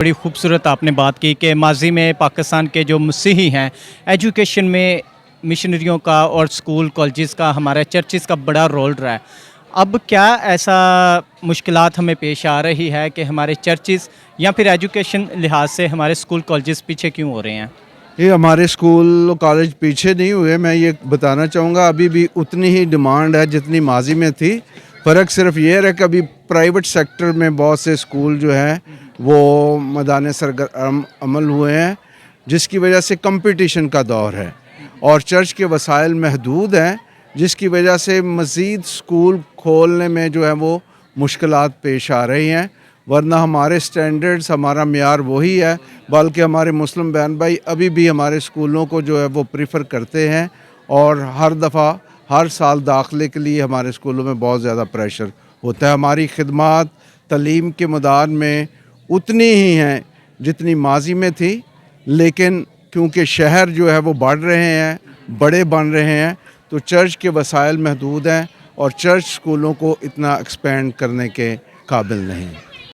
बड़ी खूबसूरत आपने बात की कि माजी में पाकिस्तान के जो मसीही हैं एजुकेशन में मिशनरियों का और स्कूल कॉलेजेस का हमारे चर्चिस का बड़ा रोल रहा है। अब क्या ऐसा मुश्किलात हमें पेश आ रही है कि हमारे चर्चिस या फिर एजुकेशन लिहाज से हमारे स्कूल कॉलेजेस पीछे क्यों हो रहे हैं? ये हमारे स्कूल कॉलेज पीछे नहीं हुए। मैं ये बताना चाहूँगा अभी भी उतनी ही डिमांड है जितनी माजी में थी। फ़र्क सिर्फ ये है कि अभी प्राइवेट सेक्टर में बहुत से स्कूल जो हैं वो मैदान सरगर्म अमल हुए हैं, जिसकी वजह से कंपटीशन का दौर है और चर्च के वसाइल महदूद हैं, जिसकी वजह से मज़ीद स्कूल खोलने में जो है वो मुश्किलात पेश आ रही हैं। वरना हमारे स्टैंडर्ड्स, हमारा मेयार वही है, बल्कि हमारे मुस्लिम बहन भाई अभी भी हमारे स्कूलों को जो है वो प्रेफर करते हैं और हर दफ़ा हर साल दाखिले के लिए हमारे स्कूलों में बहुत ज़्यादा प्रेशर होता है। हमारी खिदमात तालीम के मैदान में उतनी ही हैं जितनी माजी में थी, लेकिन क्योंकि शहर जो है वो बढ़ रहे हैं, बड़े बन रहे हैं, तो चर्च के वसाइल महदूद हैं और चर्च स्कूलों को इतना एक्सपेंड करने के काबिल नहीं।